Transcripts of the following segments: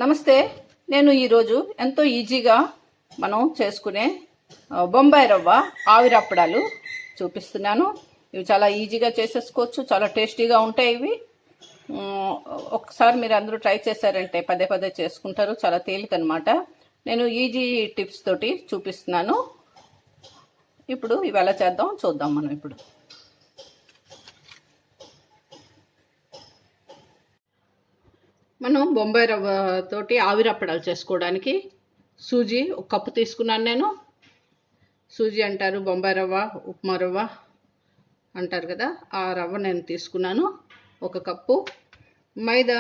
నమస్తే. నేను ఈరోజు ఎంతో ఈజీగా మనం చేసుకునే బొంబాయి రవ్వ ఆవిరప్పడాలు చూపిస్తున్నాను. ఇవి చాలా ఈజీగా చేసేసుకోవచ్చు, చాలా టేస్టీగా ఉంటాయి ఇవి. ఒకసారి మీరు అందరూ ట్రై చేశారంటే పదే పదే చేసుకుంటారు. చాలా తేలిక అనమాట. నేను ఈజీ టిప్స్ తోటి చూపిస్తున్నాను. ఇప్పుడు ఇవి ఎలా చేద్దాం చూద్దాం మనం. ఇప్పుడు మనం బొంబాయి రవ్వ తోటి ఆవిరప్పడాలు చేసుకోవడానికి సూజీ ఒక కప్పు తీసుకున్నాను నేను. సూజీ అంటారు, బొంబాయి రవ్వ, ఉప్మా రవ్వ అంటారు కదా, ఆ రవ్వ నేను తీసుకున్నాను. ఒక కప్పు మైదా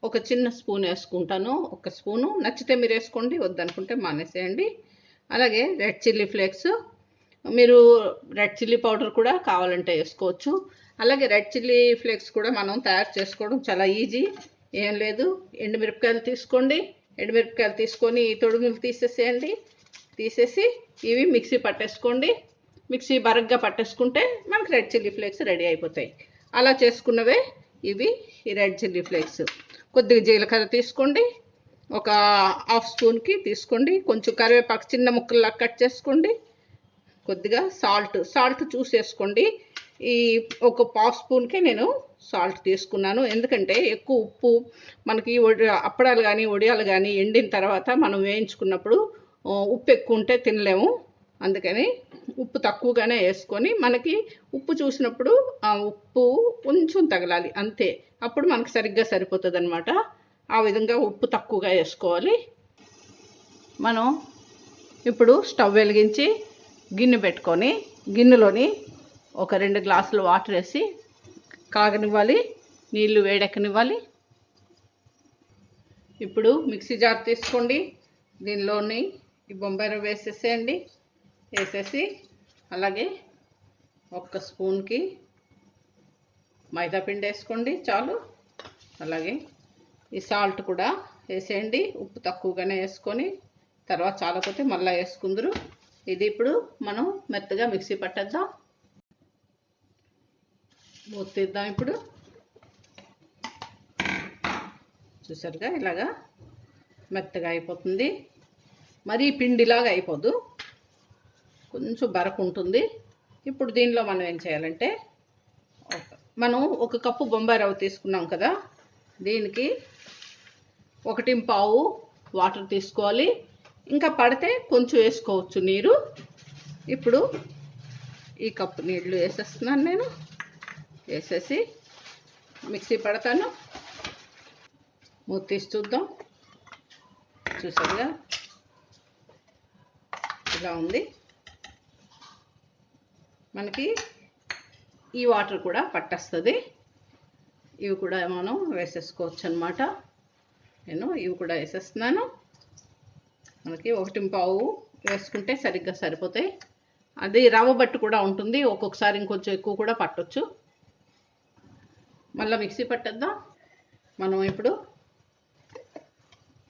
ఒక చిన్న స్పూన్ వేసుకుంటాను. ఒక స్పూను నచ్చితే మీరు వేసుకోండి, వద్దనుకుంటే మానేసేయండి. అలాగే రెడ్ చిల్లీ ఫ్లేక్స్, మీరు రెడ్ చిల్లీ పౌడర్ కూడా కావాలంటే వేసుకోవచ్చు. అలాగే రెడ్ చిల్లీ ఫ్లేక్స్ కూడా మనం తయారు చేసుకోవడం చాలా ఈజీ. ఏం లేదు, ఎండుమిరపకాయలు తీసుకోండి. ఎండుమిరపకాయలు తీసుకొని తొడుగులు తీసేసేయండి. తీసేసి ఇవి మిక్సీ పట్టేసుకోండి. మిక్సీ బరగ్గా పట్టేసుకుంటే మనకు రెడ్ చిల్లీ ఫ్లేక్స్ రెడీ అయిపోతాయి. అలా చేసుకున్నవే ఇవి ఈ రెడ్ చిల్లీ ఫ్లేక్స్. కొద్దిగా జీలకర్ర తీసుకోండి, ఒక హాఫ్ స్పూన్కి తీసుకోండి. కొంచెం కరివేపాకు చిన్న ముక్కల్లా కట్ చేసుకోండి. కొద్దిగా సాల్ట్ చూసేసుకోండి. ఈ ఒక పావు స్పూన్కే నేను సాల్ట్ తీసుకున్నాను. ఎందుకంటే ఎక్కువ ఉప్పు మనకి అప్పడాలు కానీ వడియాలు కానీ ఎండిన తర్వాత మనం వేయించుకున్నప్పుడు ఉప్పు ఎక్కువ ఉంటే తినలేము. అందుకని ఉప్పు తక్కువగానే వేసుకొని, మనకి ఉప్పు చూసినప్పుడు ఆ ఉప్పు కొంచెం తగలాలి అంతే, అప్పుడు మనకు సరిగ్గా సరిపోతుంది అనమాట. ఆ విధంగా ఉప్పు తక్కువగా వేసుకోవాలి. మనం ఇప్పుడు స్టవ్ వెలిగించి గిన్నె పెట్టుకొని, గిన్నెలోని ఒక 2 గ్లాసులు వాటర్ వేసి కాగనివ్వాలి, నీళ్లు వేడెక్కనివ్వాలి. ఇప్పుడు మిక్సీ జార్ తీసుకోండి, దీనిలోని ఈ బొంబాయి రవ్వ వేసేసేయండి. వేసేసి అలాగే ఒక్క స్పూన్కి మైదా పిండి వేసుకోండి చాలు. అలాగే ఈ సాల్ట్ కూడా వేసేయండి, ఉప్పు తక్కువగానే వేసుకొని, తర్వాత చాలకపోతే మళ్ళీ వేసుకుందరు. ఇది ఇప్పుడు మనం మెత్తగా మిక్సీ పట్టేద్దాం. మూతీద్దాం. ఇప్పుడు చూసారుగా ఇలాగా మెత్తగా అయిపోతుంది. మరీ పిండిలాగా అయిపోదు, కొంచెం బరకు ఉంటుంది. ఇప్పుడు దీనిలో మనం ఏం చేయాలంటే, మనం ఒక కప్పు బొంబాయి రవ్వ తీసుకున్నాం కదా, దీనికి 1.25 వాటర్ తీసుకోవాలి. ఇంకా పడితే కొంచెం వేసుకోవచ్చు నీరు. ఇప్పుడు ఈ కప్పు నీళ్ళు వేసేస్తున్నాను నేను. వేసేసి మిక్సీ పడతాను. మూత తీసి చూద్దాం. చూసారుగా ఇలా ఉంది. మనకి ఈ వాటర్ కూడా పట్టేస్తుంది. ఇవి కూడా మనం వేసేసుకోవచ్చు అన్నమాట. నేను ఇవి కూడా వేసేస్తున్నాను. మనకి 1.25 వేసుకుంటే సరిగ్గా సరిపోతాయి. అది రవ్వ బట్టు కూడా ఉంటుంది, ఒక్కొక్కసారి ఇంకొంచెం ఎక్కువ కూడా పట్టొచ్చు. మళ్ళీ మిక్సీ పట్టేద్దాం. మనం ఇప్పుడు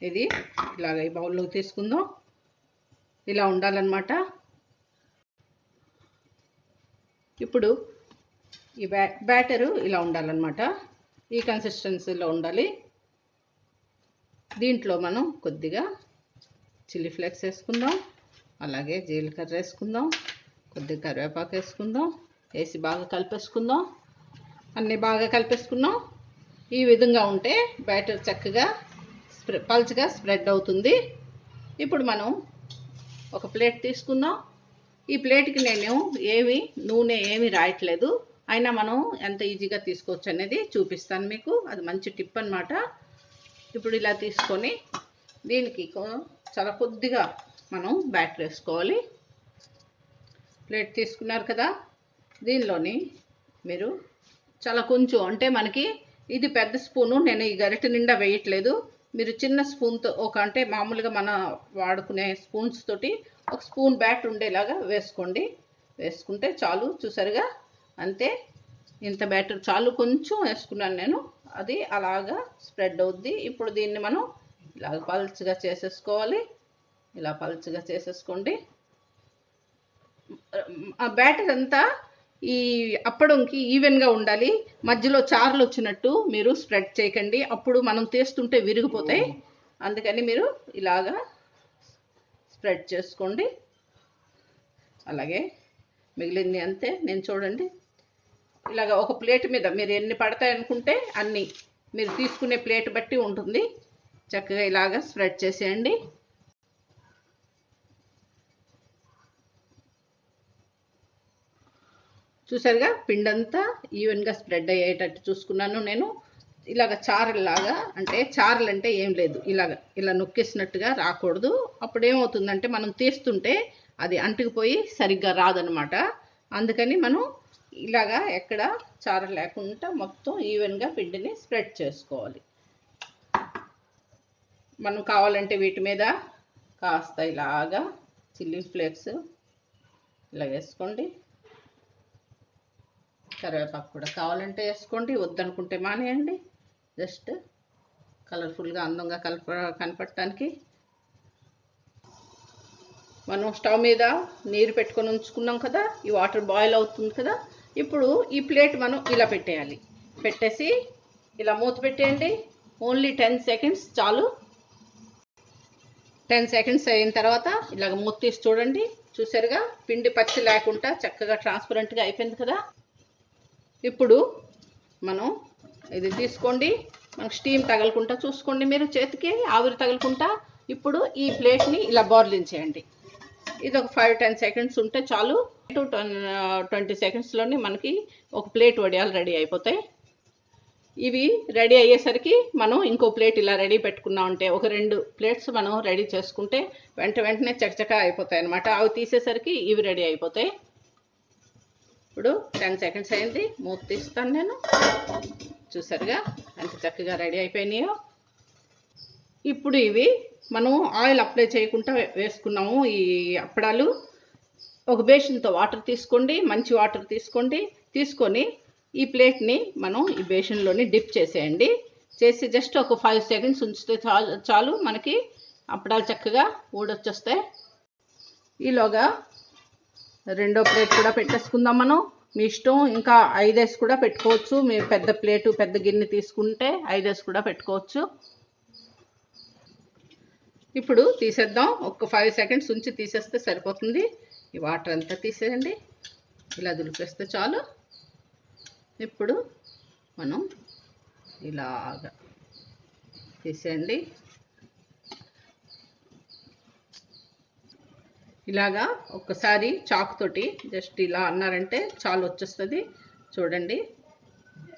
ఇది ఇలాగ ఈ బౌల్లోకి తీసుకుందాం. ఇలా ఉండాలన్నమాట. ఇప్పుడు ఈ బ్యాటరు ఇలా ఉండాలన్నమాట. ఈ కన్సిస్టెన్సీలో ఉండాలి. దీంట్లో మనం కొద్దిగా చిల్లీ ఫ్లేక్స్ వేసుకుందాం, అలాగే జీలకర్ర వేసుకుందాం, కొద్దిగా కరివేపాకు వేసుకుందాం. వేసి బాగా కలిపేసుకుందాం. అన్నీ బాగా కలిపేసుకున్నాం. ఈ విధంగా ఉంటే బ్యాటర్ చక్కగా పల్చగా స్ప్రెడ్ అవుతుంది. ఇప్పుడు మనం ఒక ప్లేట్ తీసుకుందాం. ఈ ప్లేట్కి నేను నూనె ఏమి రాయట్లేదు, అయినా మనం ఎంత ఈజీగా తీసుకోవచ్చు అనేది చూపిస్తాను మీకు. అది మంచి టిప్ అన్నమాట. ఇప్పుడు ఇలా తీసుకొని దీనికి చాలా కొద్దిగా మనం బ్యాటర్ వేసుకోవాలి. ప్లేట్ తీసుకున్నారు కదా, దీనిలోని మీరు చాలా కొంచెం, అంటే మనకి ఇది పెద్ద స్పూను, నేను ఈ గరిటె నిండా వేయట్లేదు. మీరు చిన్న స్పూన్తో అంటే మామూలుగా మన వాడుకునే స్పూన్స్ తోటి ఒక స్పూన్ బ్యాటర్ ఉండేలాగా వేసుకోండి. వేసుకుంటే చాలు. చూసారుగా అంతే, ఇంత బ్యాటర్ చాలు. కొంచెం వేసుకున్నాను నేను, అది అలాగా స్ప్రెడ్ అవుద్ది. ఇప్పుడు దీన్ని మనం ఇలా పల్చగా చేసేసుకోవాలి. ఇలా పల్చగా చేసేసుకోండి. ఆ బ్యాటర్ అంతా ఈ అప్పడంకి ఈవెన్గా ఉండాలి. మధ్యలో చార్లు వచ్చినట్టు మీరు స్ప్రెడ్ చేయకండి, అప్పుడు మనం తీస్తుంటే విరిగిపోతాయి. అందుకని మీరు ఇలాగా స్ప్రెడ్ చేసుకోండి. అలాగే మిగిలింది అంతే. నేను చూడండి ఇలాగ ఒక ప్లేట్ మీద మీరు ఎన్ని పడతాయి అనుకుంటే అన్నీ, మీరు తీసుకునే ప్లేట్ బట్టి ఉంటుంది. చక్కగా ఇలాగ స్ప్రెడ్ చేసేయండి. చూసారుగా పిండంతా ఈవెన్గా స్ప్రెడ్ అయ్యేటట్టు చూసుకున్నాను నేను. ఇలాగ చారల్లాగా, అంటే చారలు అంటే ఏం లేదు, ఇలా నొక్కేసినట్టుగా రాకూడదు. అప్పుడు ఏమవుతుందంటే మనం తీస్తుంటే అది అంటుకుపోయి సరిగ్గా రాదనమాట. అందుకని మనం ఇలాగా ఎక్కడ చార లేకుండా మొత్తం ఈవెన్గా పిండిని స్ప్రెడ్ చేసుకోవాలి. మనం కావాలంటే వీటి మీద కాస్త ఇలాగా చిల్లీ ఫ్లేక్స్ ఇలా వేసుకోండి. కరివేపాకు కూడా కావాలంటే వేసుకోండి, వద్దనుకుంటే మానేయండి. జస్ట్ కలర్ఫుల్గా అందంగా కనపడటానికి. మనం స్టవ్ మీద నీరు పెట్టుకొని ఉంచుకున్నాం కదా, ఈ వాటర్ బాయిల్ అవుతుంది కదా. ఇప్పుడు ఈ ప్లేట్ మనం ఇలా పెట్టేయాలి. పెట్టేసి ఇలా మూత పెట్టేయండి. ఓన్లీ 10 సెకండ్స్ చాలు. 10 సెకండ్స్ అయిన తర్వాత ఇలాగ మూత తీసి చూడండి. చూసారుగా పిండి పచ్చి లేకుండా చక్కగా ట్రాన్స్పరెంట్గా అయిపోయింది కదా. ఇప్పుడు మనం ఇది తీసుకోండి. మనకు స్టీమ్ తగలకుండా చూసుకోండి, మీరు చేతికి ఆవిరి తగలకుండా. ఇప్పుడు ఈ ప్లేట్ని ఇలా బోర్లించేయండి. ఇది ఒక 5-10 సెకండ్స్ ఉంటే చాలు. 20 సెకండ్స్లోనే మనకి ఒక ప్లేట్ వడియాలు రెడీ అయిపోతాయి. ఇవి రెడీ అయ్యేసరికి మనం ఇంకో ప్లేట్ ఇలా రెడీ పెట్టుకున్నామంటే, ఒక 2 ప్లేట్స్ మనం రెడీ చేసుకుంటే వెంటనే చకచకా అయిపోతాయి అన్నమాట. అవి తీసేసరికి ఇవి రెడీ అయిపోతాయి. ఇప్పుడు 10 సెకండ్స్ అయింది, మూత తీస్తాను నేను. చూసారుగా ఎంత చక్కగా రెడీ అయిపోయినాయో. ఇప్పుడు ఇవి మనం ఆయిల్ అప్లై చేయకుండా వేసుకున్నాము ఈ అప్పడాలు. ఒక బేషన్తో వాటర్ తీసుకోండి, మంచి వాటర్ తీసుకోండి. తీసుకొని ఈ ప్లేట్ని మనం ఈ బేషన్లోని డిప్ చేసేయండి. చేసి జస్ట్ ఒక 5 సెకండ్స్ ఉంచితే చాలు మనకి అప్పడాలు చక్కగా ఊడొచ్చేస్తాయి. ఈలోగా రెండో ప్లేట్ కూడా పెట్టేసుకుందాం మనం. మీ ఇష్టం, ఇంకా 5 కూడా పెట్టుకోవచ్చు. మీరు పెద్ద ప్లేటు పెద్ద గిన్నె తీసుకుంటే 5 కూడా పెట్టుకోవచ్చు. ఇప్పుడు తీసేద్దాం. ఒక 5 సెకండ్స్ ఉంచి తీసేస్తే సరిపోతుంది. ఈ వాటర్ అంతా తీసేయండి, ఇలా దులిపేస్తే చాలు. ఇప్పుడు మనం ఇలాగా తీసేయండి. ఇలాగా ఒక్కసారి చాకుతోటి జస్ట్ ఇలా అన్నారంటే చాలు, వచ్చేస్తుంది. చూడండి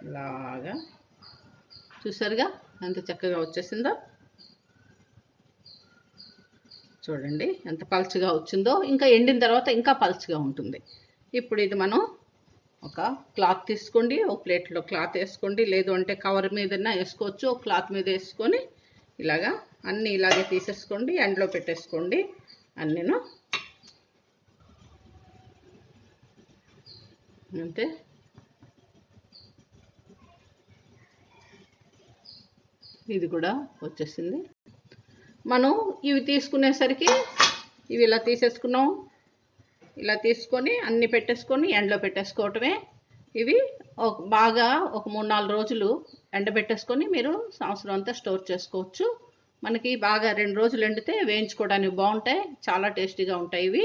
ఇలాగా, చూసారుగా ఎంత చక్కగా వచ్చేసిందో. చూడండి ఎంత పల్చగా వచ్చిందో. ఇంకా ఎండిన తర్వాత ఇంకా పల్చగా ఉంటుంది. ఇప్పుడు ఇది మనం ఒక క్లాత్ తీసుకోండి, ఒక ప్లేట్లో క్లాత్ వేసుకోండి, లేదు అంటే కవర్ మీదన్నా వేసుకోవచ్చు. ఒక క్లాత్ మీద వేసుకొని ఇలాగా అన్నీ ఇలాగే తీసేసుకోండి, ఎండలో పెట్టేసుకోండి అన్నీను. అంతే. ఇది కూడా వచ్చేసింది. మనం ఇవి తీసుకునేసరికి ఇవి ఇలా తీసేసుకున్నాం. ఇలా తీసుకొని అన్నీ పెట్టేసుకొని ఎండలో పెట్టేసుకోవటమే. ఇవి బాగా ఒక 3-4 రోజులు ఎండబెట్టేసుకొని మీరు సంవత్సరం అంతా స్టోర్ చేసుకోవచ్చు. మనకి బాగా 2 రోజులు ఎండితే వేయించుకోవడానికి బాగుంటాయి, చాలా టేస్టీగా ఉంటాయి ఇవి.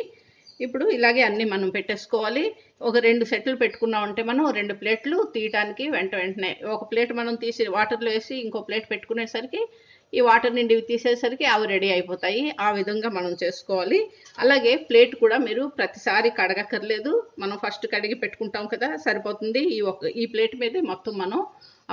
ఇప్పుడు ఇలాగే అన్నీ మనం పెట్టేసుకోవాలి. ఒక 2 సెట్లు పెట్టుకున్నామంటే మనం 2 ప్లేట్లు తీయటానికి వెంటనే ఒక ప్లేట్ మనం తీసి వాటర్లో వేసి ఇంకో ప్లేట్ పెట్టుకునేసరికి ఈ వాటర్ నుండి తీసేసరికి అవి రెడీ అయిపోతాయి. ఆ విధంగా మనం చేసుకోవాలి. అలాగే ప్లేట్ కూడా మీరు ప్రతిసారి కడగక్కర్లేదు. మనం ఫస్ట్ కడిగి పెట్టుకుంటాం కదా, సరిపోతుంది. ఈ ప్లేట్ మీదే మొత్తం మనం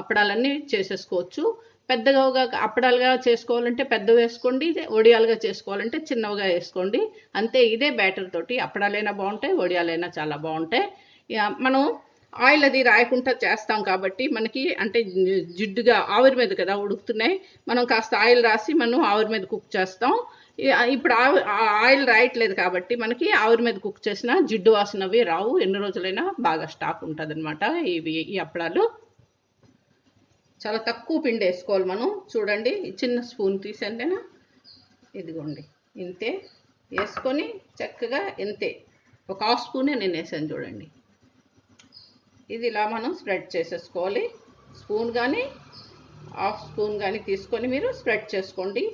అప్పడాలన్నీ చేసేసుకోవచ్చు. పెద్దగా అప్పడాలుగా చేసుకోవాలంటే పెద్దవి వేసుకోండి, వడియాలుగా చేసుకోవాలంటే చిన్నవిగా వేసుకోండి. అంతే. ఇదే బ్యాటర్ తోటి అప్పడాలైనా బాగుంటాయి, వడియాలైనా చాలా బాగుంటాయి. మనం ఆయిల్ అది రాయకుండా చేస్తాం కాబట్టి మనకి అంటే జిడ్డుగా ఆవిరి మీద కదా ఉడుకుతున్నాయి. మనం కాస్త ఆయిల్ రాసి మనం ఆవిరి మీద కుక్ చేస్తాం. ఇప్పుడు ఆయిల్ రాయట్లేదు కాబట్టి మనకి ఆవిరి మీద కుక్ చేసిన జిడ్డు వాసనవి రావు. ఎన్ని రోజులైనా బాగా స్టాక్ ఉంటుంది అనమాట ఈ అప్పడాలు. చాలా తక్కువ పిండి వేసుకోవాలి మనం. చూడండి చిన్న స్పూన్ తీసాను, ఇదిగోండి ఇంతే వేసుకొని చక్కగా ఇంతే ఒక 1/2 స్పూనే నేను వేసాను. చూడండి ఇది ఇలా మనం స్ప్రెడ్ చేసేసుకోవాలి. స్పూన్ కానీ 1/2 స్పూన్ కానీ తీసుకొని మీరు స్ప్రెడ్ చేసుకోండి.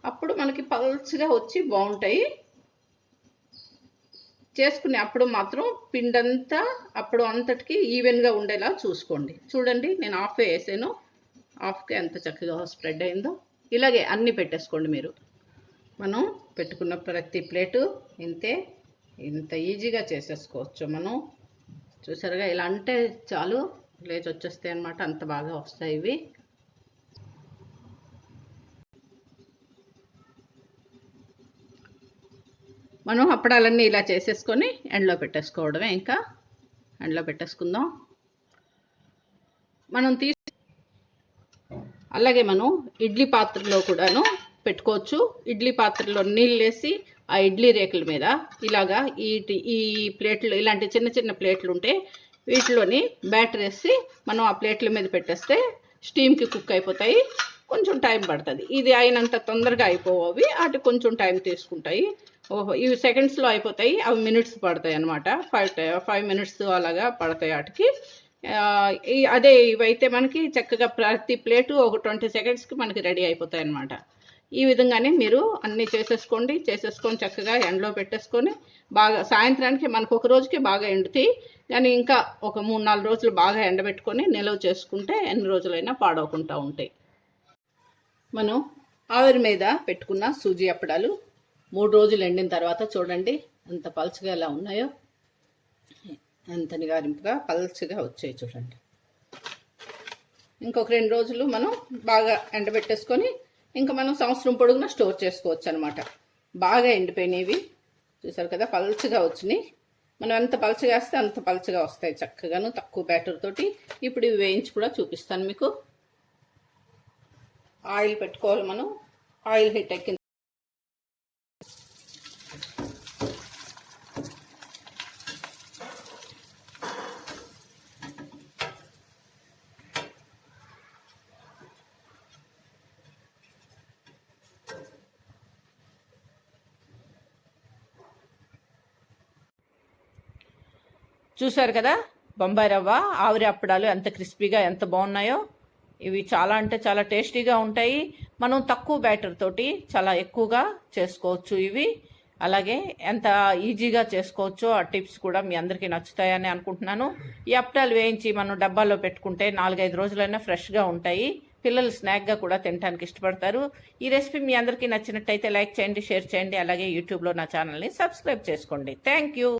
అప్పుడు మనకి పల్చగా వచ్చి బాగుంటాయి. చేసుకునే అప్పుడు మాత్రం పిండంతా అప్పుడు అంతటికి ఈవెన్గా ఉండేలా చూసుకోండి. చూడండి, నేను హాఫ్ వేసాను, హాఫ్కి ఎంత చక్కగా స్ప్రెడ్ అయిందో. ఇలాగే అన్నీ పెట్టేసుకోండి మీరు. మనం పెట్టుకున్న ప్రతి ప్లేటు ఇంతే, ఇంత ఈజీగా చేసేసుకోవచ్చు మనం. చూసారుగా, ఇలా అంటే చాలు లేచి వచ్చేస్తాయి అన్నమాట, అంత బాగా వస్తాయి ఇవి. మనం అప్పడాలన్నీ ఇలా చేసేసుకొని ఎండలో పెట్టేసుకోవడమే. ఇంకా ఎండలో పెట్టేసుకుందాం. మనం అలాగే మనం ఇడ్లీ పాత్రలో కూడాను పెట్టుకోవచ్చు. ఇడ్లీ పాత్రలో నీళ్ళు వేసి ఆ ఇడ్లీ రేకుల మీద ఇలాగా ఈ ప్లేట్లు, ఇలాంటి చిన్న చిన్న ప్లేట్లు ఉంటే వీటిలోని బ్యాటర్ వేసి మనం ఆ ప్లేట్ల మీద పెట్టేస్తే స్టీమ్కి కుక్ అయిపోతాయి. కొంచెం టైం పడుతుంది. ఇది అయినంత తొందరగా అయిపోవి, అటు కొంచెం టైం తీసుకుంటాయి. ఇవి సెకండ్స్లో అయిపోతాయి, అవి మినిట్స్ పడతాయి అన్నమాట. 5 మినిట్స్ అలాగా పడతాయి వాటికి. అదే ఇవైతే మనకి చక్కగా ప్రతి ప్లేటు ఒక 20 సెకండ్స్కి మనకి రెడీ అయిపోతాయి అన్నమాట. ఈ విధంగానే మీరు అన్నీ చేసేసుకొని చక్కగా ఎండలో పెట్టేసుకొని బాగా సాయంత్రానికి మనకు ఒక రోజుకి బాగా ఎండుతాయి. కానీ ఇంకా ఒక 3-4 రోజులు బాగా ఎండబెట్టుకొని నిల్వ చేసుకుంటే ఎన్ని రోజులైనా పాడవకుండా ఉంటాయి. మనం ఆవిరి మీద పెట్టుకున్న సూజీ అప్పడాలు 3 రోజులు ఎండిన తర్వాత చూడండి ఎంత పల్చగా ఎలా ఉన్నాయో, ఎంత నిగారింపుగా పల్చగా వచ్చాయి చూడండి. ఇంకొక 2 రోజులు మనం బాగా ఎండబెట్టేసుకొని ఇంకా మనం సంవత్సరం పొడుగునా స్టోర్ చేసుకోవచ్చు అనమాట. బాగా ఎండిపోయినవి చూసారు కదా, పల్చగా వచ్చినాయి. మనం ఎంత పల్చగా వేస్తే అంత పల్చగా వస్తాయి చక్కగాను, తక్కువ బ్యాటర్ తోటి. ఇప్పుడు ఇవి వేయించి కూడా చూపిస్తాను మీకు. ఆయిల్ పెట్టుకోవాలి మనం. ఆయిల్ హీట్ ఎక్కింది. చూసారు కదా, బొంబాయి రవ్వ ఆవిరి అప్పడాలు ఎంత క్రిస్పీగా ఎంత బాగున్నాయో. ఇవి చాలా అంటే చాలా టేస్టీగా ఉంటాయి. మనం తక్కువ బ్యాటర్ తోటి చాలా ఎక్కువగా చేసుకోవచ్చు ఇవి. అలాగే ఎంత ఈజీగా చేసుకోవచ్చో ఆ టిప్స్ కూడా మీ అందరికీ నచ్చుతాయని అనుకుంటున్నాను. ఈ అప్పడాలు వేయించి మనం డబ్బాలో పెట్టుకుంటే 4-5 రోజులైనా ఫ్రెష్గా ఉంటాయి. పిల్లలు స్నాక్గా కూడా తినడానికి ఇష్టపడతారు. ఈ రెసిపీ మీ అందరికీ నచ్చినట్టయితే లైక్ చేయండి, షేర్ చేయండి. అలాగే యూట్యూబ్లో నా ఛానల్ని సబ్స్క్రైబ్ చేసుకోండి. Thank you.